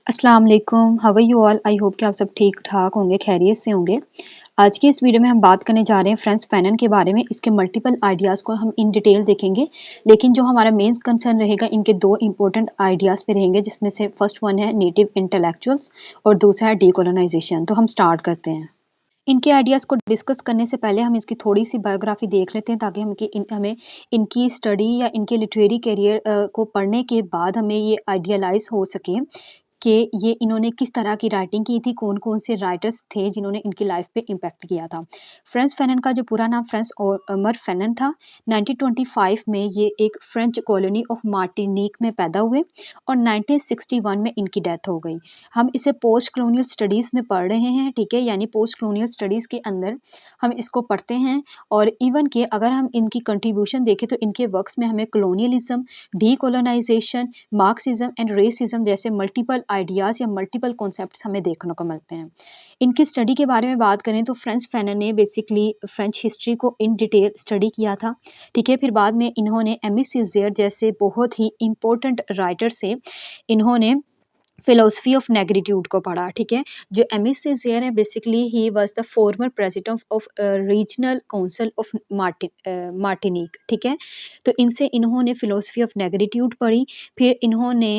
अस्सलाम वालेकुम, how are you all? I hope कि आप सब ठीक-ठाक होंगे, खैरियत से होंगे। आज की इस वीडियो में हम बात करने जा रहे हैं फ्रांस फैनन के बारे में। इसके मल्टीपल आइडियाज़ को हम इन डिटेल देखेंगे, लेकिन जो हमारा मेन कंसर्न रहेगा इनके 2 इम्पोर्टेंट आइडियाज़ पे रहेंगे, जिसमें से फर्स्ट वन है नेटिव इंटेलेक्चुअल्स और दूसरा है डीकोलोनाइज़ेशन। तो हम स्टार्ट करते हैं। इनके आइडियाज़ को डिस्कस करने से पहले हम इसकी थोड़ी-सी बायोग्राफी देख लेते हैं, ताकि हमें इनकी स्टडी या इनके लिटरेरी करियर को पढ़ने के बाद हमें ये आइडियलाइज़ हो सके कि ये इन्होंने किस तरह की राइटिंग की थी, कौन-कौन से राइटर्स थे जिन्होंने इनकी लाइफ पे इम्पैक्ट किया था। फ्रांस फैनन का जो पूरा नाम फ्रांस ओमर फैनन था। 1925 में ये एक फ्रेंच कॉलोनी ऑफ मार्टिनिक में पैदा हुए और 1961 में इनकी डेथ हो गई। हम इसे पोस्ट कॉलोनियल स्टडीज़ में पढ़ रहे हैं, ठीक है? यानी पोस्ट कॉलोनियल स्टडीज़ के अंदर हम इसको पढ़ते हैं और इवन कि अगर हम इनकी कंट्रीब्यूशन देखें तो इनके वर्क्स में हमें कॉलोनियलिज़्म, डीकोलोनाइज़ेशन, मार्क्सिज़्म एंड रेसिज़्म जैसे मल्टीपल आइडियाज़ या मल्टीपल कॉन्सेप्ट्स हमें देखने को मिलते हैं। इनकी स्टडी के बारे में बात करें तो फ्रांस फैनन ने बेसिकली फ्रेंच हिस्ट्री को इन डिटेल स्टडी किया था, ठीक है? फिर बाद में इन्होंने एमी सीज़र जैसे बहुत ही इम्पोर्टेंट राइटर से इन्होंने फिलॉसफी ऑफ नेग्रीट्यूड को पढ़ा, ठीक है? जो एमी सीज़र है basically he was the former president of regional council of Martinique, ठीक है? तो इनसे इन्होंने फिलॉसफी ऑफ नेग्रीट्यूड पढ़ी। फिर इन्होंने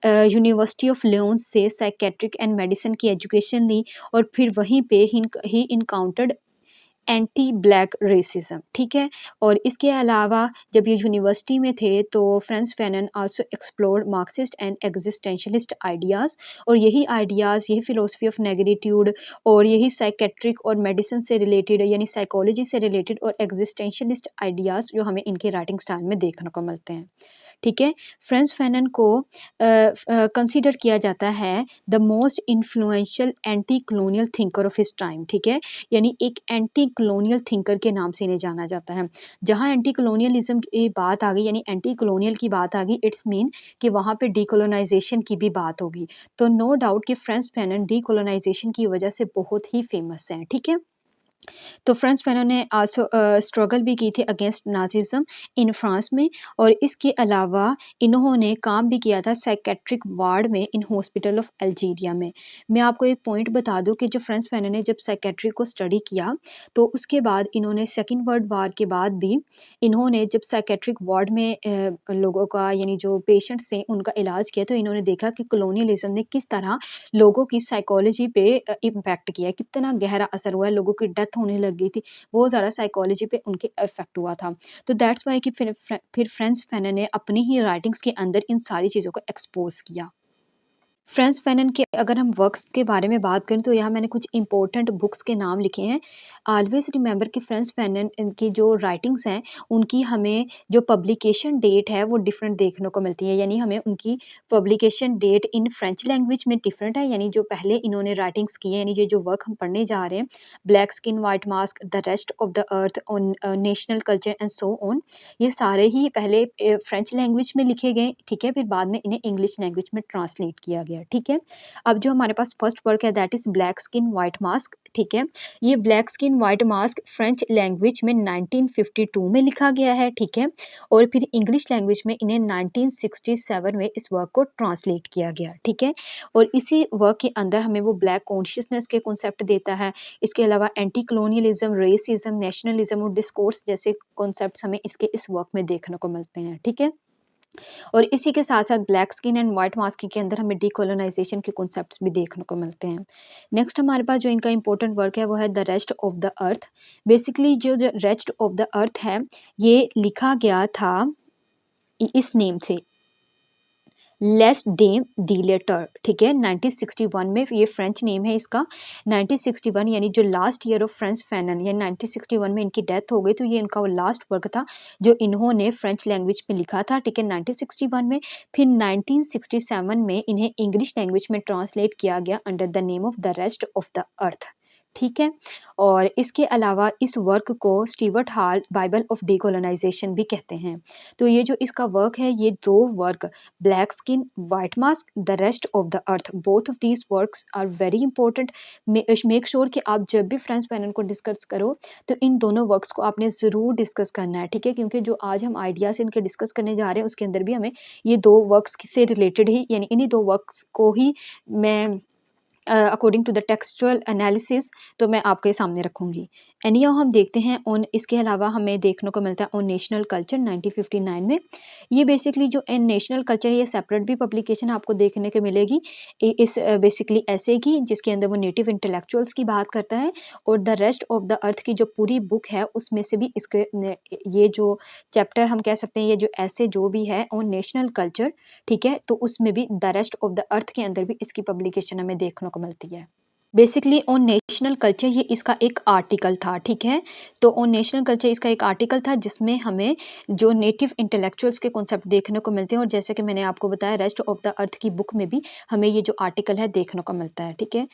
यूनिवर्सिटी ऑफ लियोन से साइकियाट्रिक एंड मेडिसिन की एजुकेशन ली और फिर वहीं पे ही इनकाउंटर्ड एंटी ब्लैक रेसिज्म, ठीक है? और इसके अलावा जब ये यूनिवर्सिटी में थे तो France Fanon also explored Marxist and existentialist ideas और यही आइडियाज़, यही फिलॉसफी ऑफ नेगेटिट्यूड और यही साइकेट्रिक और मेडिसिन से रिलेटेड यानी साइकोलॉजी से रिलेटेड और एग्जिस्टेंशलिस्ट आइडियाज़ जो हमें इनके राइटिंग स्टाइल में देखने को मिलते हैं, ठीक है? फ्रांस फैनन को कंसीडर किया जाता है the most influential anti colonial thinker of his time, ठीक है? यानी एक एंटी कॉलोनियल थिंकर के नाम से इन्हें जाना जाता है। जहाँ एंटी कॉलोनियलिज्म की बात आ गई यानी एंटी कॉलोनियल की बात आ गई, इट्स मीन कि वहाँ पे डीकोलोनाइजेशन की भी बात होगी। तो नो डाउट कि फ्रांस फैनन डीकोलोनाइजेशन की वजह से बहुत ही फेमस हैं, ठीक है? तो फ्रांस फैनन ने आल्सो स्ट्रगल भी की थी अगेंस्ट नाज़िज़्म इन फ्रांस में और इसके अलावा इन्होंने काम भी किया था साइकेट्रिक वार्ड में इन हॉस्पिटल ऑफ अल्जीरिया में। मैं आपको एक पॉइंट बता दूं कि जो फ्रांस फैनन ने जब साइकेट्री को स्टडी किया तो उसके बाद इन्होंने सेकेंड वर्ल्ड वार के बाद भी इन्होंने जब साइकेट्रिक वार्ड में लोगों का यानी जो पेशेंट्स थे उनका इलाज किया तो इन्होंने देखा कि कॉलोनियलिज्म ने किस तरह लोगों की साइकोलॉजी पे इम्पैक्ट किया है, कितना गहरा असर हुआ है, लोगों की डेथ होने लग गई थी, बहुत ज़्यादा साइकोलॉजी पे उनके इफेक्ट हुआ था। तो दैट्स वाई कि फिर फ्रांस फैनन ने अपनी ही राइटिंग्स के अंदर इन सारी चीज़ों को एक्सपोज किया। फ्रांस फैनन के अगर हम वर्क्स के बारे में बात करें तो यहाँ मैंने कुछ इंपॉर्टेंट बुक्स के नाम लिखे हैं। ऑलवेज रिमेंबर कि फ्रांस फैनन की जो राइटिंग्स हैं उनकी हमें जो पब्लिकेशन डेट है वो डिफरेंट देखने को मिलती है, यानी हमें उनकी publication date in French language में डिफरेंट है, यानी जो पहले इन्होंने राइटिंग्स की है यानी ये जो वर्क हम पढ़ने जा रहे हैं, black skin white mask, the rest of the earth on national culture and so on, ये सारे ही पहले फ्रेंच लैंग्वेज में लिखे गए, ठीक है? फिर बाद में इन्हें इंग्लिश लैंग्वेज में ट्रांसलेट किया गया, ठीक है? अब जो हमारे पास फर्स्ट वर्क है that is black skin white mask, ठीक है? ये black skin white mask French language में 1952 में लिखा गया है, ठीक है? और फिर इंग्लिश लैंग्वेज में इन्हें 1967 में इस वर्क को ट्रांसलेट किया गया, ठीक है? और इसी वर्क के अंदर हमें वो ब्लैक कॉन्शियसनेस के कॉन्सेप्ट देता है। इसके अलावा एंटी कॉलोनियलिज्म, रेसिज्म, नेशनलिज्म और डिस्कोर्स जैसे कॉन्सेप्ट्स हमें इसके इस वर्क में देखने को मिलते हैं, ठीक है? और इसी के साथ-साथ black skin and white masking के अंदर हमें डीकोलोनाइजेशन के कॉन्सेप्ट्स भी देखने को मिलते हैं। नेक्स्ट हमारे पास जो इनका इंपॉर्टेंट वर्क है वो है the rest of the earth. Basically जो रेस्ट ऑफ द अर्थ है ये लिखा गया था इस नेम से, लेस डेम डी लेटर, ठीक है? 1961 में ये फ्रेंच नेम है इसका। 1961 यानी जो last year of France Fanon यानी 1961 में इनकी डेथ हो गई, तो ये इनका वो लास्ट वर्क था जो इन्होंने फ्रेंच लैंग्वेज में लिखा था, ठीक है? 1961 में। फिर 1967 में इन्हें इंग्लिश लैंग्वेज में ट्रांसलेट किया गया under the name of the rest of the अर्थ, ठीक है। और इसके अलावा इस वर्क को Stewart hall Bible of decolonisation भी कहते हैं। तो ये जो इसका वर्क है, ये दो work, black skin white mask the rest of the earth, both of these works are very important. Make sure कि आप जब भी फ्रेंच पैनन को डिस्कस करो तो इन दोनों वर्क्स को आपने ज़रूर डिस्कस करना है, ठीक है। क्योंकि जो आज हम आइडियाज़ इनके डिस्कस करने जा रहे हैं उसके अंदर भी हमें ये दो वर्क्स से रिलेटेड ही, यानी इन्हीं दो वर्क्स को ही मैं according to the textual analysis तो मैं आपके सामने रखूंगी। एनीहाउ हम देखते हैं ऑन, इसके अलावा हमें देखने को मिलता है ऑन नेशनल कल्चर 1959 में। ये बेसिकली जो नेशनल कल्चर है, ये सेपरेट भी पब्लिकेशन आपको देखने को मिलेगी इस बेसिकली ऐसे की, जिसके अंदर वो नेटिव इंटेलेक्चुअल्स की बात करता है। और द रेस्ट ऑफ द अर्थ की जो पूरी बुक है उसमें से भी इसके ये जो चैप्टर हम कह सकते हैं, ये जो ऐसे जो भी है ऑन नेशनल कल्चर, ठीक है, तो उसमें भी the rest of the earth के अंदर भी इसकी पब्लिकेशन हमें देखने को मिलती है। बेसिकली ऑन नेशनल कल्चर ये इसका एक आर्टिकल था, ठीक है। तो ऑन नेशनल कल्चर इसका एक आर्टिकल था जिसमें हमें जो नेटिव इंटेलेक्चुअल्स के कॉन्सेप्ट देखने को मिलते हैं। और जैसे कि मैंने आपको बताया, रेस्ट ऑफ द अर्थ की बुक में भी हमें ये जो आर्टिकल है देखने को मिलता है, ठीक है।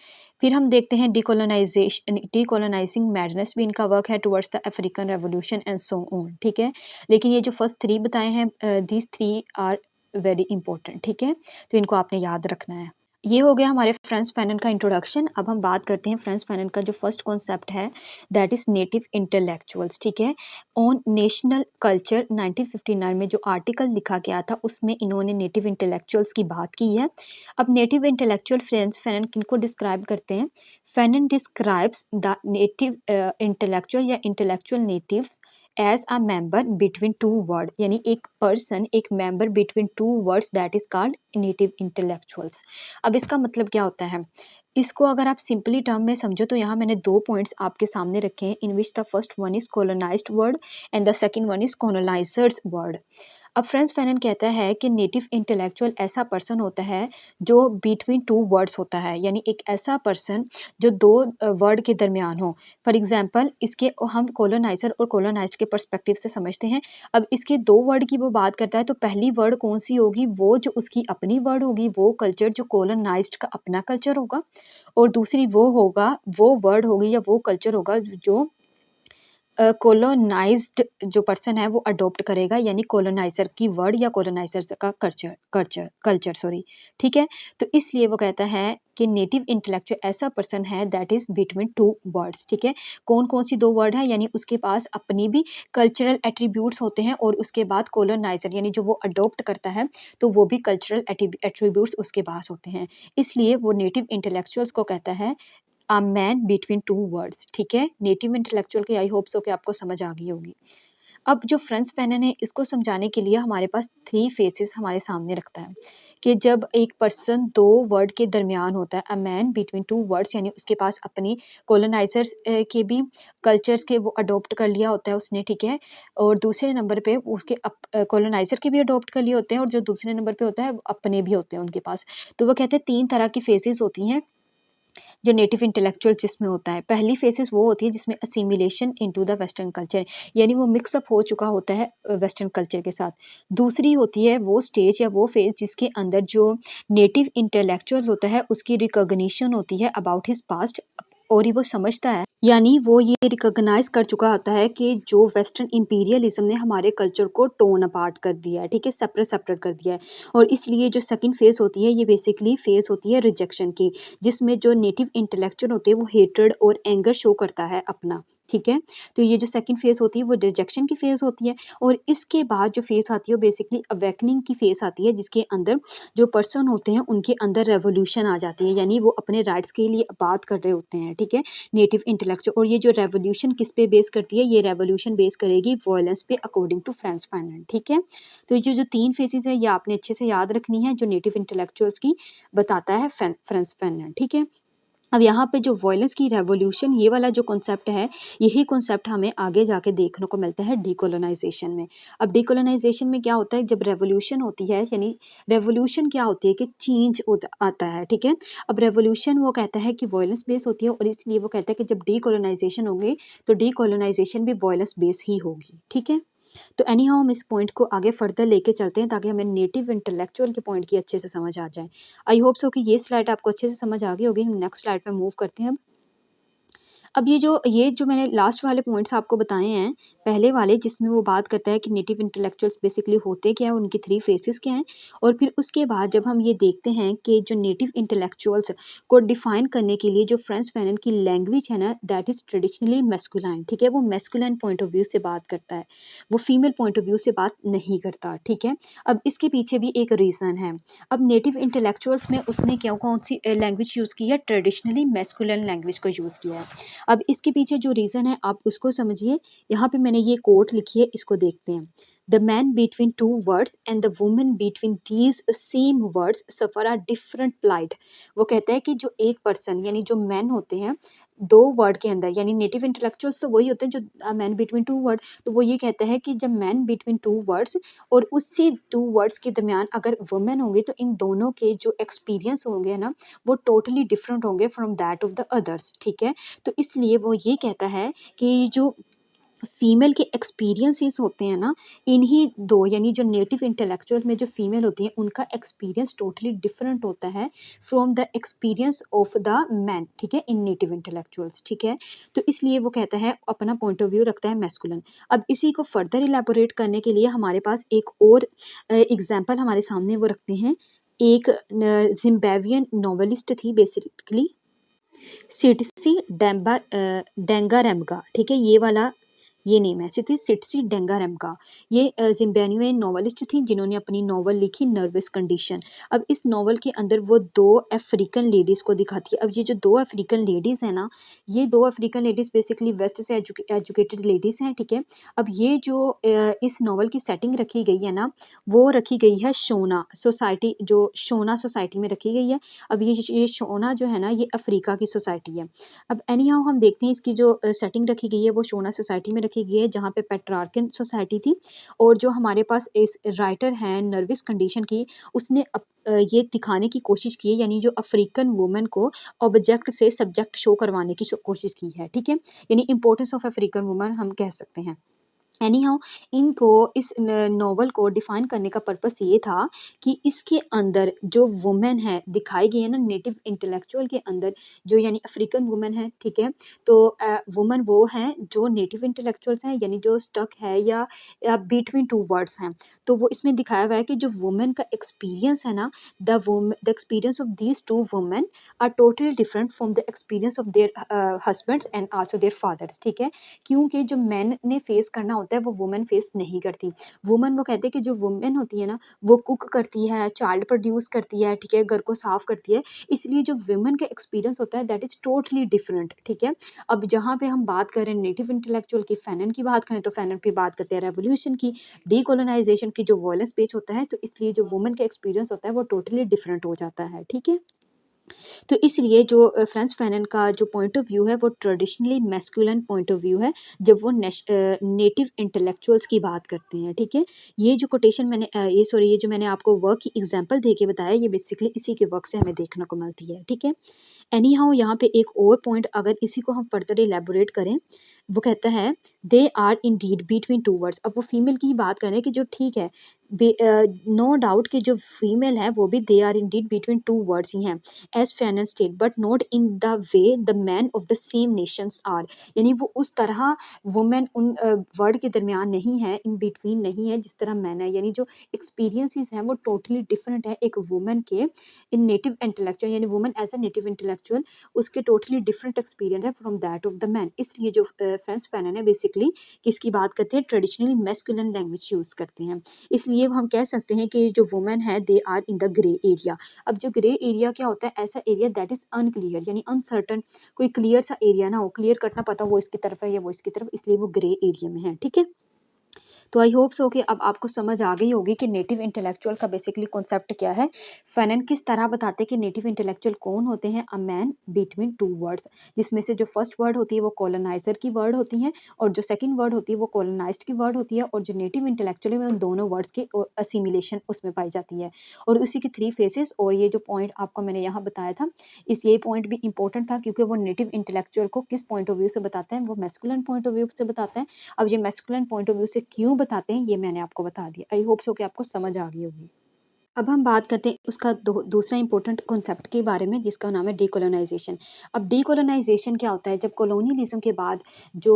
फिर हम देखते हैं डीकोलोनाइजिंग मैडनेस भी इनका वर्क है, towards the African revolution and so on, ठीक है। लेकिन ये जो फर्स्ट थ्री बताए हैं, these three are very important, ठीक है। तो इनको आपने याद रखना है। ये हो गया हमारे फ्रांस फैनन का इंट्रोडक्शन। अब हम बात करते हैं फ्रांस फैनन का जो फर्स्ट कॉन्सेप्ट है, दैट इज नेटिव इंटेलेक्चुअल्स, ठीक है। ऑन नेशनल कल्चर 1959 में जो आर्टिकल लिखा गया था उसमें इन्होंने नेटिव इंटेलेक्चुअल्स की बात की है। अब नेटिव इंटेलेक्चुअल फ्रांस फैनन किनको डिस्क्राइब करते हैं? Fanon describes the native intellectual या intellectual native as a member between two world, यानी एक पर्सन, एक member between two worlds, that is called native intellectuals. अब इसका मतलब क्या होता है? इसको अगर आप सिंपली टर्म में समझो तो यहाँ मैंने दो पॉइंट्स आपके सामने रखे हैं, in which the first one is colonised world and the second one is colonisers world. अब फ्रांस फैनन कहता है कि नेटिव इंटेलेक्चुअल ऐसा पर्सन होता है जो बिटवीन टू वर्ड्स होता है, यानी एक ऐसा पर्सन जो दो वर्ड के दरमियान हो। फॉर एग्जांपल, इसके हम कॉलोनाइजर और कॉलोनाइज्ड के पर्सपेक्टिव से समझते हैं। अब इसके दो वर्ड की वो बात करता है, तो पहली वर्ड कौन सी होगी? वो जो उसकी अपनी वर्ड होगी, वो कल्चर जो कॉलोनाइज्ड का अपना कल्चर होगा। और दूसरी वो होगा, वो वर्ड होगी या वो कल्चर होगा जो कॉलोनाइज्ड जो पर्सन है वो अडॉप्ट करेगा, यानी कॉलोनाइजर की वर्ड या कॉलोनाइजर का कल्चर कल्चर कल्चर सॉरी, ठीक है। तो इसलिए वो कहता है कि नेटिव इंटेलेक्चुअल ऐसा पर्सन है that is between two words, ठीक है। कौन कौन सी दो वर्ड है? यानी उसके पास अपनी भी कल्चरल एट्रीब्यूट्स होते हैं और उसके बाद कॉलोनाइजर यानी जो वो अडॉप्ट करता है तो वो भी कल्चरल एट्रीब्यूट्स उसके पास होते हैं। इसलिए वो नेटिव इंटेलेक्चुअल्स को कहता है a man between two words, ठीक है। नेटिव इंटेलेक्चुअल की आई होप सो कि आपको समझ आ गई होगी। अब जो फ्रांस फैनन है, इसको समझाने के लिए हमारे पास थ्री फेसेस हमारे सामने रखता है कि जब एक पर्सन दो वर्ड के दरमियान होता है, a man between two words, यानी उसके पास अपनी कॉलोनाइजर्स के भी कल्चर्स के वो अडॉप्ट कर लिया होता है उसने, ठीक है। और दूसरे नंबर पे उसके कॉलोनाइजर के भी अडॉप्ट कर लिए होते हैं, और जो दूसरे नंबर पे होता है अपने भी होते हैं उनके पास। तो वो कहते हैं तीन तरह की फेजेस होती हैं जो नेटिव इंटेलेक्चुअल जिसमें होता है। पहली फेसेस वो होती है जिसमें assimilation into the western culture, यानी वो मिक्सअप हो चुका होता है वेस्टर्न कल्चर के साथ। दूसरी होती है वो स्टेज या वो फेज जिसके अंदर जो नेटिव इंटेलेक्चुअल होता है उसकी रिकॉग्निशन होती है अबाउट हिज पास्ट, और ये वो समझता है, यानी वो ये रिकॉग्नाइज कर चुका होता है कि जो वेस्टर्न इंपीरियलिज्म ने हमारे कल्चर को टोन अपार्ट कर दिया है, ठीक है, सेपरेट सेपरेट कर दिया है। और इसलिए जो सेकंड फेज होती है ये बेसिकली फेज होती है रिजेक्शन की, जिसमें जो नेटिव इंटेलेक्चुअल होते हैं वो हेट्रेड और एंगर शो करता है अपना, ठीक है। तो ये जो सेकंड फेज होती है वो रिजेक्शन की फेज होती है। और इसके बाद जो फेज आती है वो बेसिकली अवेकनिंग की फेज आती है, जिसके अंदर जो पर्सन होते हैं उनके अंदर रेवोल्यूशन आ जाती है, यानी वो अपने राइट्स के लिए बात कर रहे होते हैं, ठीक है, नेटिव इंटेलेक्चुअल। और ये जो रेवोल्यूशन किस पे बेस करती है? ये रेवोल्यूशन बेस करेगी वॉयलेंस पे अकॉर्डिंग टू फ्रांस फैनन, ठीक है। तो ये जो तीन फेजेस है ये आपने अच्छे से याद रखनी है जो नेटिव इंटेलेक्चुअल्स की बताता है फ्रांस फैनन, ठीक है। अब यहाँ पे जो वॉयलेंस की रेवोल्यूशन ये वाला जो कॉन्सेप्ट है, यही कॉन्सेप्ट हमें आगे जाके देखने को मिलता है डीकोलोनाइजेशन में। अब डीकोलोनाइजेशन में क्या होता है? जब रेवोल्यूशन होती है, यानी रेवोल्यूशन क्या होती है कि चेंज आता है, ठीक है। अब रेवोल्यूशन वो कहता है कि वॉयलेंस बेस होती है, और इसलिए वो कहता है कि जब डीकोलोनाइजेशन होगी तो डीकोलोनाइजेशन भी वॉयलेंस बेस ही होगी, ठीक है। तो एनी हाउ हम इस पॉइंट को आगे फर्दर लेके चलते हैं ताकि हमें नेटिव इंटेलेक्चुअल के पॉइंट की अच्छे से समझ आ जाए। आई होप सो कि ये स्लाइड आपको अच्छे से समझ आ गई होगी। हम नेक्स्ट स्लाइड पे मूव करते हैं अब। अब ये जो मैंने लास्ट वाले पॉइंट्स आपको बताए हैं, पहले वाले जिसमें वो बात करता है कि नेटिव इंटेलेक्चुअल्स बेसिकली होते क्या हैं, उनकी 3 फेसेस क्या हैं, और फिर उसके बाद जब हम ये देखते हैं कि जो नेटिव इंटेलेक्चुअल्स को डिफाइन करने के लिए जो फ्रांस फैनन की लैंग्वेज है ना, दैट इज़ ट्रेडिशनली मैस्कुलाइन, ठीक है? वो मैस्कुलाइन पॉइंट ऑफ व्यू से बात करता है, वो फीमेल पॉइंट ऑफ व्यू से बात नहीं करता, ठीक है? अब इसके पीछे भी एक रीज़न है। अब नेटिव इंटेलेक्चुअल्स में उसने क्या कौन सी लैंग्वेज यूज़ की है? ट्रेडिशनली मैस्कुलाइन लैंग्वेज को यूज़ किया है। अब इसके पीछे जो रीज़न है आप उसको समझिए। यहाँ पे मैंने ये कोट लिखी है, इसको देखते हैं। The man between two words and the woman between these same words suffer a different plight. वो कहता है कि जो एक पर्सन यानी जो मैन होते हैं दो वर्ड के अंदर, यानी नेटिव इंटेलेक्चुअल्स तो वही होते हैं जो मैन बिटवीन टू वर्ड, तो वो ये कहता है कि जब मैन बिटवीन टू वर्ड्स और उसी टू वर्ड्स के दरमियान अगर वुमेन होंगे तो इन दोनों के जो एक्सपीरियंस होंगे ना, वो टोटली डिफरेंट होंगे from that of the others, ठीक है? तो इसलिए वो ये कहता है कि जो फीमेल के एक्सपीरियंसेस होते हैं ना, इन्हीं दो यानी जो नेटिव इंटेलेक्चुअल में जो फीमेल होती हैं उनका एक्सपीरियंस टोटली डिफरेंट होता है from the experience of the man, ठीक है? इन नेटिव इंटेलेक्चुअल्स, ठीक है? तो इसलिए वो कहता है अपना पॉइंट ऑफ व्यू रखता है मैस्कुलिन। अब इसी को फर्दर इलेबोरेट करने के लिए हमारे पास एक और एग्जाम्पल हमारे सामने वो रखते हैं। एक जिम्बाब्वियन नॉवेलिस्ट थी बेसिकली, सिटसी डेंगारेमगा, ठीक है? ये नेम है सिटसी डेंगारेमगा। ये जिम्बाब्वेन नॉवेलिस्ट थी जिन्होंने अपनी नॉवल लिखी नर्वस कंडीशन। अब इस नॉवल के अंदर वो दो अफ्रीकन लेडीज़ को दिखाती है। अब ये जो दो अफ्रीकन लेडीज़ हैं ना, ये दो अफ्रीकन लेडीज़ बेसिकली वेस्ट से एजुकेटेड लेडीज़ हैं, ठीक है? अब ये जो इस नॉवल की सेटिंग रखी गई है ना, वो रखी गई है शोना सोसाइटी, जो शोना सोसाइटी में रखी गई है। अब ये शोना जो है ना, ये अफ्रीका की सोसाइटी है। अब एनी हाउ हम देखते हैं इसकी जो सेटिंग रखी गई है वो शोना सोसाइटी में रखी गई है, जहाँ पे पेट्रार्कन सोसाइटी थी। और जो हमारे पास इस राइटर हैं नर्वस कंडीशन की, उसने ये दिखाने की कोशिश की है, यानी जो अफ्रीकन वुमेन को ऑब्जेक्ट से सब्जेक्ट शो करवाने की कोशिश की है, ठीक है? यानी इंपॉर्टेंस ऑफ अफ्रीकन वुमेन हम कह सकते हैं। एनी हाउ इनको इस नॉवल को डिफाइन करने का पर्पस ये था कि इसके अंदर जो वुमेन है दिखाई गई है ना, नेटिव इंटेलेक्चुअल के अंदर जो यानी अफ्रीकन वुमेन है, ठीक है? तो वुमेन वो हैं जो नेटिव इंटेलेक्चुअल्स हैं, यानी जो स्टक है या बिटवीन टू वर्ड्स हैं। तो वो इसमें दिखाया हुआ है कि जो वुमेन का एक्सपीरियंस है ना, the experience of these two women are totally different from the experience of their husbands and also their fathers, ठीक है? क्योंकि जो मेन ने फेस करना होता है वो वुमेन फेस नहीं करती। वुमेन वो कहते हैं कि जो वुमेन होती है ना, वो कुक करती है, चाइल्ड प्रोड्यूस करती है, ठीक है? घर को साफ करती है। इसलिए जो वुमेन का एक्सपीरियंस होता है दैट इज़ टोटली डिफरेंट, ठीक है? अब जहाँ पे हम बात करें नेटिव इंटेलेक्चुअल की, फैनन की बात करें तो फैनन फिर बात करते हैं रेवोल्यूशन की, डीकोलोनाइजेशन की, जो वॉयलेंस पेज होता है, तो इसलिए जो वुमेन का एक्सपीरियंस होता है वो टोटली डिफरेंट हो जाता है, ठीक है? तो इसलिए जो फ्रांस फैनन का जो पॉइंट ऑफ व्यू है वो traditionally masculine point of view है, जब वो नेटिव इंटेलेक्चुअल्स की बात करते हैं, ठीक है? ये जो कोटेशन मैंने ये जो मैंने आपको वर्क की एग्जांपल दे के बताया, ये बेसिकली इसी के वर्क से हमें देखने को मिलती है, ठीक है? एनी हाउ यहाँ पे एक और पॉइंट अगर इसी को हम फर्दर इलेबोरेट करें, वो कहता है they are indeed between two words. अब वो फीमेल की ही बात करें कि जो ठीक है, नो डाउट कि जो फीमेल है वो भी they are indeed between two worlds ही हैं, as Fanon state, but not in the way the man of the same nations are. यानी वो उस तरह वुमेन उन वर्ड के दरमियान नहीं है, इन बिटवीन नहीं है जिस तरह मैन है। यानी जो एक्सपीरियंसेस हैं वो टोटली डिफरेंट है एक वुमेन के इन नेटिव इंटेलेक्चुअल, यानी women as a native intellectual, उसके टोटली डिफरेंट एक्सपीरियंस है from that of the man. इसलिए जो फ्रांस फैनन है बेसिकली किसकी बात करते हैं? ट्रेडिशनली मैस्कुलिन लैंग्वेज यूज़ करते हैं। इसलिए हम कह सकते हैं कि जो वुमेन है they are in the grey area. अब जो ग्रे एरिया क्या होता है? ऐसा एरिया दैट इज़ अनक्लियर, यानी अनसर्टन, कोई क्लियर सा एरिया ना हो, क्लियर कट ना पता हो वो इसकी तरफ है या वो इसकी तरफ, इसलिए वो ग्रे एरिया में है, ठीक है? तो आई होप सो कि अब आपको समझ आ गई होगी कि नेटिव इंटेलेक्चुअल का बेसिकली कॉन्सेप्ट क्या है। फैनन किस तरह बताते हैं कि नेटिव इंटेलेक्चुअल कौन होते हैं? A man between two words, जिसमें से जो फर्स्ट वर्ड होती है वो कॉलोनाइजर की वर्ड होती है, और जो सेकंड वर्ड होती है वो कॉलोनाइज्ड की वर्ड होती है, और जो नेटिव इंटेलेक्चुअल है उन दोनों वर्ड्स की असिमिलेशन उसमें पाई जाती है। और उसी की 3 फेसेस, और ये जो पॉइंट आपको मैंने यहाँ बताया था, ये पॉइंट भी इंपॉर्टेंट था क्योंकि वो नेटिव इंटेलेक्चुअल को किस पॉइंट ऑफ व्यू से बताते हैं? वो मैस्कुलिन पॉइंट ऑफ व्यू से बताते हैं। अब ये मैस्कुलिन पॉइंट ऑफ व्यू से क्यों बताते हैं ये मैंने आपको बता दिया। आई होप सो कि आपको समझ आ गई होगी। अब हम बात करते हैं उसका दूसरा इंपॉर्टेंट कॉन्सेप्ट के बारे में जिसका नाम है डीकोलोनाइजेशन। अब डीकोलोनाइजेशन क्या होता है? जब कॉलोनियलिज्म के बाद जो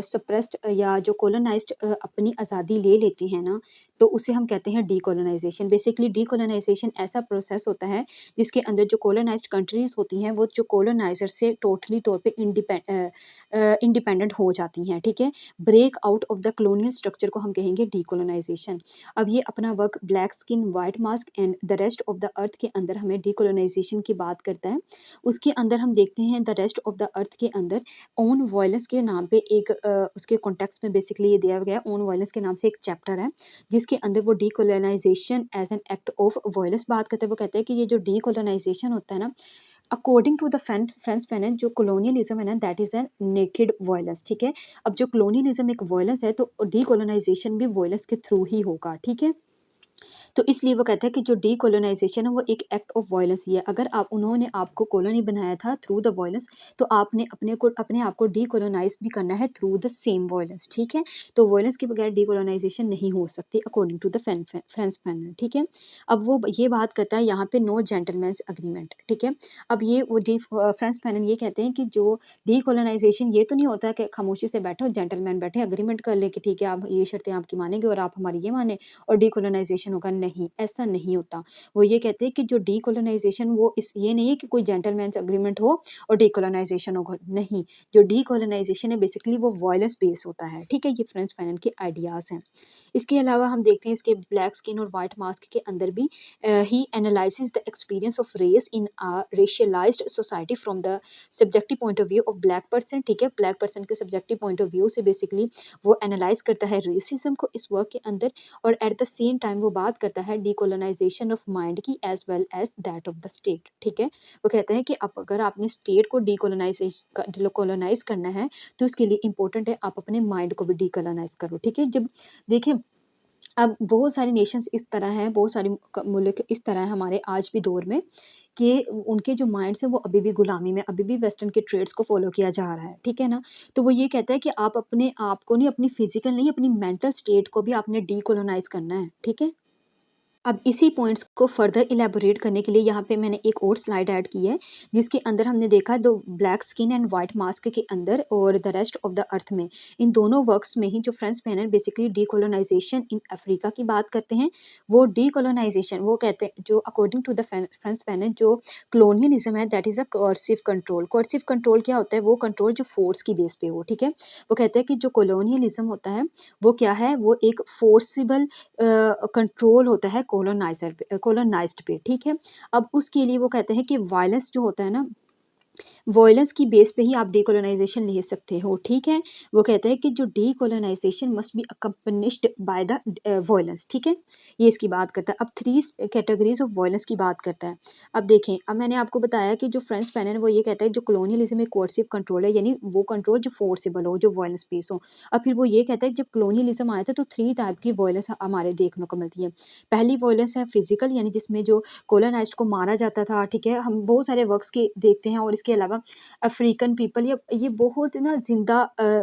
सप्रेस्ड या जो कॉलोनाइज्ड अपनी आज़ादी ले लेते हैं ना, तो उसे हम कहते हैं डीकोलोनाइजेशन। बेसिकली डीकोलोनाइजेशन ऐसा प्रोसेस होता है जिसके अंदर जो कॉलोनाइज्ड कंट्रीज़ होती हैं वो जो कॉलोनाइज़र से टोटली तौर पे इंडिपेंडेंट हो जाती हैं, ठीक है? Break out of the colonial structure को हम कहेंगे डीकोलोनाइजेशन। अब ये अपना work black skin white mask and the rest of the earth के अंदर हमें डीकोलोनाइजेशन की बात करता है। उसके अंदर हम देखते हैं the rest of the earth के अंदर ओन वायलेंस के नाम पे एक उसके कॉन्टेक्स्ट में बेसिकली ये दिया गया है। ओन वायलेंस के नाम से एक चैप्टर है जिसके अंदर वो decolonisation as an act of violence बात करते हैं। वो कहते हैं कि ये जो डीकोलोनाइजेशन होता है ना, according to the French Fanon जो कॉलोनियलिज्म है ना that is an naked violence, ठीक है? अब जो कॉलोनियलिज्म एक वायलेंस है तो डीकोलोनाइजेशन भी वायलेंस के थ्रू ही होगा, ठीक है? तो इसलिए वो कहता है कि जो डीकोलोनाइजेशन है वो एक एक्ट ऑफ वायलेंस ही है। अगर आप उन्होंने आपको कॉलोनी बनाया था थ्रू द वायलेंस, तो आपने अपने आप को डीकोलोनाइज भी करना है थ्रू द सेम वायलेंस, ठीक है? तो वायलेंस के बगैर डीकोलोनाइजेशन नहीं हो सकती according to the French Fanon, ठीक है? अब वो ये बात करता है यहाँ पे नो जेंटलमैन्स एग्रीमेंट, ठीक है? अब ये वो फ्रेंच फैनन ये कहते हैं कि जो डीकोलोनाइजेशन ये तो नहीं होता कि खामोशी से बैठो, जेंटलमैन बैठे एग्रीमेंट कर ले कि ठीक है आप ये शर्तें आपकी मानेंगे और आप हमारी ये माने और डीकोलोनाइजेशन होगा। नहीं, ऐसा नहीं होता। वो ये कहते हैं कि जो डीकोलोनाइजेशन वो इस ये नहीं है कि कोई जेंटलमैन्स एग्रीमेंट हो और डीकोलोनाइजेशन होगा, नहीं। जो डीकोलोनाइजेशन है बेसिकली वो वायलेंस बेस होता है, ठीक है? ये फ्रेंच फैनन के आइडियाज़ हैं। इसके अलावा हम देखते हैं इसके ब्लैक स्किन और व्हाइट मास्क के अंदर भी he analyses the experience of race in a racialised society from the subjective point of view of black person, ठीक है? ब्लैक पर्सन के सब्जेक्टिव पॉइंट ऑफ व्यू से बेसिकली वो एनालाइज करता है रेसिज्म को इस वर्क के अंदर, और एट द सेम टाइम वो बात करता है डीकोलोनाइजेशन ऑफ माइंड की as well as that of the state, ठीक है? वो कहते हैं कि अब अगर आपने स्टेट को डीकोलोनाइज करना है तो उसके लिए इंपॉर्टेंट है आप अपने माइंड को भी डीकोलोनाइज करो, ठीक है? जब देखिए अब बहुत सारी नेशंस इस तरह हैं, बहुत सारी मुल्क इस तरह हैं हमारे आज भी दौर में कि उनके जो माइंड्स हैं वो अभी भी गुलामी में, अभी भी वेस्टर्न के ट्रेड्स को फॉलो किया जा रहा है, ठीक है ना? तो वो ये कहता है कि आप अपने आप को नहीं, अपनी फिजिकल नहीं, अपनी मेंटल स्टेट को भी आपने डीकोलोनाइज करना है, ठीक है? अब इसी पॉइंट्स को फर्दर इलैबोरेट करने के लिए यहाँ पे मैंने एक और स्लाइड ऐड की है जिसके अंदर हमने देखा दो black skin and white mask के अंदर और द रेस्ट ऑफ द अर्थ में, इन दोनों वर्क्स में ही जो French Fanon basically decolonisation in Africa की बात करते हैं। वो डीकोलोनाइजेशन वो कहते हैं जो according to the French Fanon जो कलोनियलिज्म है that is a coercive control. Coercive control क्या होता है? वो कंट्रोल जो फोर्स की बेस पे हो, ठीक है? वो कहते हैं कि जो कॉलोनियलिज्म होता है वो क्या है? वो एक फोर्सिबल कंट्रोल होता है कॉलोनाइज्ड पे, ठीक है? अब उसके लिए वो कहते हैं कि वायलेंस जो होता है ना, वॉयलेंस की बेस पे ही आप डीकोलोनाइजेशन ले सकते हो, ठीक है? वो कहते हैं कि जो decolonisation must be accomplished by the violence, ठीक है? ये इसकी बात करता है। अब 3 कैटेगरीज़ ऑफ वॉयलेंस की बात करता है। अब देखें, अब मैंने आपको बताया कि जो फ्रेंच फैनन है वो ये कहता है जो कॉलोनियलिज्म एक कोर्सिव कंट्रोल है, यानी वो कंट्रोल जो फोर्सिबल हो, जो वॉयलेंस बेस हो। अब फिर वो ये कहता है कि जब कॉलोनियलिज्म आया था तो 3 टाइप की वॉयलेंस हमारे देखने को मिलती है। पहली वॉयलेंस है फिजिकल, यानी जिसमें जो कॉलोनाइज्ड को मारा जाता था, ठीक है? हम बहुत सारे वर्क्स के देखते हैं और इसके अलावा अफ्रीकन पीपल, ये बहुत ना ज़िंदा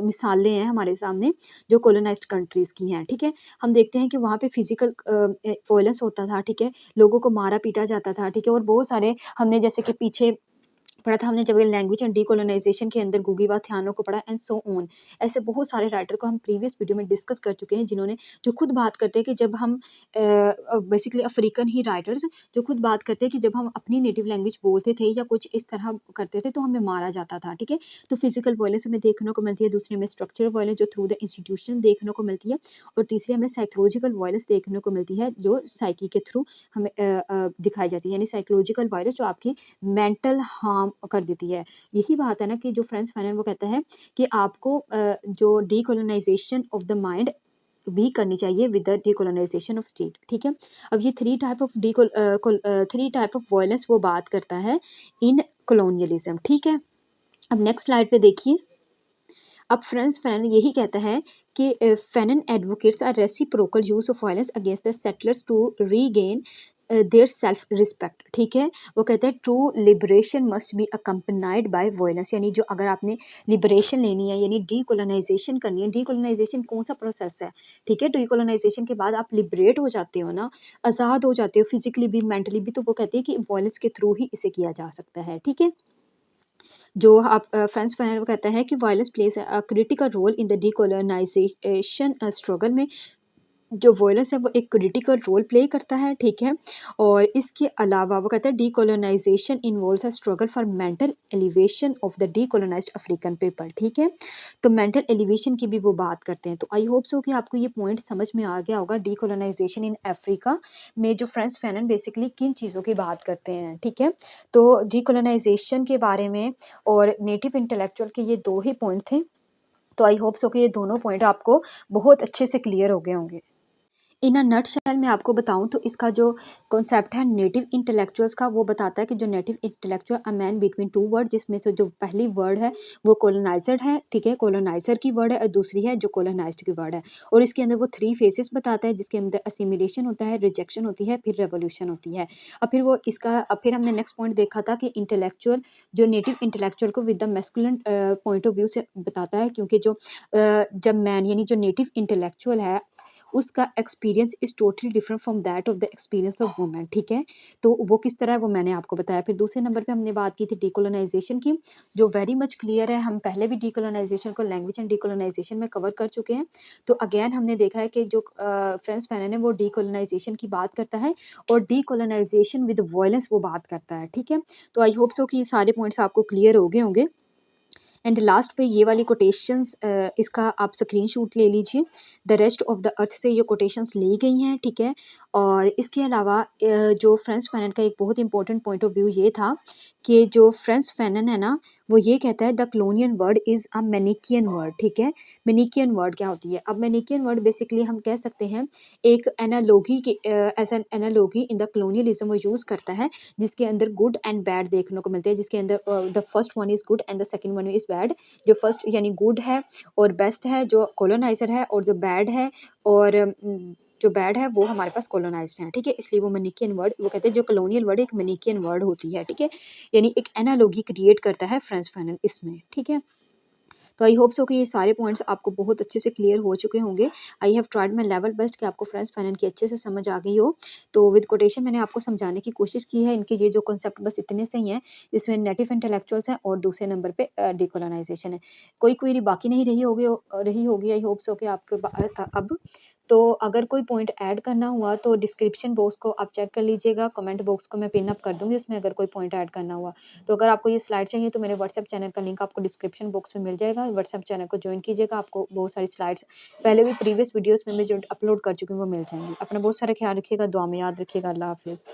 मिसालें हैं हमारे सामने जो कॉलोनाइज्ड कंट्रीज़ की हैं, ठीक है? हम देखते हैं कि वहाँ पे फिज़िकल वॉयलेंस होता था, ठीक है? लोगों को मारा-पीटा जाता था, ठीक है? और बहुत सारे हमने जैसे कि पीछे पढ़ा था हमने जब लैंग्वेज एंड डीकोलोनाइजेशन के अंदर गुगीवा थियानो को पढ़ा एंड सो ऑन। ऐसे बहुत सारे राइटर को हम प्रीवियस वीडियो में डिस्कस कर चुके हैं जिन्होंने जो खुद बात करते हैं कि जब हम बेसिकली अफ्रीकन ही राइटर्स जो खुद बात करते हैं कि जब हम अपनी नेटिव लैंग्वेज बोलते थे या कुछ इस तरह करते थे तो हमें मारा जाता था, ठीक है? तो फिजिकल वायलेंस हमें देखने को मिलती है, दूसरे में स्ट्रक्चरल वायलेंस जो थ्रू द इंस्टीट्यूशन देखने को मिलती है, और तीसरी हमें साइकोलॉजिकल वायलेंस देखने को मिलती है जो साइकी के थ्रू हमें दिखाई जाती है, यानी साइकोलॉजिकल वायलेंस जो आपकी मेंटल हार्म कर देती है। यही बात है ना कि जो फ्रेंच फैनन वो कहता है कि आपको जो डीकोलोनाइजेशन ऑफ द माइंड भी करनी चाहिए with the decolonisation of state, ठीक है? अब ये 3 टाइप ऑफ वायलेंस वो बात करता है इन कॉलोनियलिज्म, ठीक है? अब नेक्स्ट स्लाइड पे देखिए। अब फ्रेंच फैनन यही कहता है कि Fanon advocates are reciprocal use of violence against the settlers to regain their self respect, ठीक है। वो कहते हैं true liberation must be accompanied by violence, यानी जो अगर आपने लिबरेशन लेनी है यानी डीकोलोनाइजेशन करनी है, डीकोलोनाइजेशन कौन सा प्रोसेस है, ठीक है। डीकोलोनाइजेशन के बाद आप लिबरेट हो जाते हो ना, आज़ाद हो जाते हो फिजिकली भी मेंटली भी, तो वो कहते हैं कि वायलेंस के थ्रू ही इसे किया जा सकता है, ठीक है। जो आप फ्रांस फानन वो कहता है कि violence plays a critical role in the decolonisation struggle में, जो वॉयलेंस है वो एक क्रिटिकल रोल प्ले करता है, ठीक है। और इसके अलावा वो कहता है decolonisation involves a struggle for mental elevation of the decolonised African people, ठीक है। तो मेंटल एलिवेशन की भी वो बात करते हैं। तो आई होप सो कि आपको ये पॉइंट समझ में आ गया होगा डीकोलोनाइजेशन इन अफ्रीका में जो फ्रांस फैनन बेसिकली किन चीज़ों की बात करते हैं, ठीक है। तो डीकोलोनाइजेशन के बारे में और नेटिव इंटेलेक्चुअल के ये दो ही पॉइंट थे। तो आई होप सो कि ये दोनों पॉइंट आपको बहुत अच्छे से क्लियर हो गए होंगे। इन अ नटशेल मैं आपको बताऊं तो इसका जो कॉन्सेप्ट है नेटिव इंटेलेक्चुअल्स का, वो बताता है कि जो native intellectual a man between two word, जिसमें से जो पहली वर्ड है वो कोलोनाइजर है, ठीक है, कोलोनाइजर की वर्ड है, और दूसरी है जो कोलोनाइज्ड की वर्ड है। और इसके अंदर वो थ्री फेसेस बताता है, जिसके अंदर असिमिलेशन होता है, रिजेक्शन होती है, फिर रेवोल्यूशन होती है। अब फिर वो इसका अब फिर हमने नेक्स्ट पॉइंट देखा था कि इंटेलेक्चुअल जो नेटिव इंटेलेक्चुअल को with the masculine point of view से बताता है, क्योंकि जो जब मैन यानी जो नेटिव इंटेलेक्चुअल है उसका experience is totally different from that of the experience of women, ठीक है। तो वो किस तरह है वो मैंने आपको बताया। फिर दूसरे नंबर पे हमने बात की थी डीकोलोनाइजेशन की, जो वेरी मच क्लियर है। हम पहले भी डीकोलोनाइजेशन को लैंग्वेज एंड डीकोलोनाइजेशन में कवर कर चुके हैं। तो अगेन हमने देखा है कि जो फ्रांस फैनन है वो डीकोलोनाइजेशन की बात करता है और डीकोलोनाइजेशन विद वायलेंस वो बात करता है, ठीक है। तो आई होप सो कि ये सारे पॉइंट्स आपको क्लियर हो गए होंगे। एंड लास्ट पे ये वाली कोटेशंस इसका आप स्क्रीनशॉट ले लीजिए। द रेस्ट ऑफ द अर्थ से ये कोटेशंस ली गई हैं, ठीक है। और इसके अलावा जो फ्रांस फैनन का एक बहुत इंपॉर्टेंट पॉइंट ऑफ व्यू ये था कि जो फ्रांस फैनन है ना, वो ये कहता है the colonial world is a Manichaean world, ठीक है। मेनिकियन वर्ड क्या होती है? अब मेनिकियन वर्ड बेसिकली हम कह सकते हैं एक एनालॉगी के as an analogy in the colonialism वो यूज़ करता है, जिसके अंदर गुड एंड बैड देखने को मिलते हैं, जिसके अंदर the first one is good and the second one is bad. जो फर्स्ट यानी गुड है और बेस्ट है जो कॉलोनाइजर है, और जो बैड है और जो बैड है वो हमारे पास कॉलोनाइज्ड है, ठीक है। इसलिए वो मनिकियन वर्ड वो कहते हैं जो कॉलोनियल वर्ड एक मनिकियन वर्ड होती है, ठीक है। यानी एक एनालॉगी क्रिएट करता है फ्रांस फैनन इसमें, ठीक है। तो आई होप सो कि ये सारे पॉइंट्स आपको बहुत अच्छे से क्लियर हो चुके होंगे। I have tried my level best कि आपको फ्रांस फैनन की अच्छे से समझ आ गई हो। तो विद कोटेशन मैंने आपको समझाने की कोशिश की है। इनके ये जो कॉन्सेप्ट बस इतने से ही हैं, जिसमें नेटिव इंटेलेक्चुअल्स हैं और दूसरे नंबर पे डिकोलोनाइजेशन है। कोई क्वेरी बाकी नहीं रही होगी आई होप सो कि आपके अब तो अगर कोई पॉइंट ऐड करना हुआ तो डिस्क्रिप्शन बॉक्स को आप चेक कर लीजिएगा, कमेंट बॉक्स को मैं पिन अप कर दूंगी उसमें अगर कोई पॉइंट ऐड करना हुआ। तो अगर आपको ये स्लाइड चाहिए तो मेरे व्हाट्सएप चैनल का लिंक आपको डिस्क्रिप्शन बॉक्स में मिल जाएगा। व्हाट्सएप चैनल को ज्वाइन कीजिएगा, आपको बहुत सारी स्लाइड्स पहले भी प्रीवियस वीडियोस में मैं जो अपलोड कर चुकी हूँ वो मिल जाएंगी। अपना बहुत सारा ख्याल रखिएगा, दुआ में याद रखिएगा। अल्लाह हाफिज़।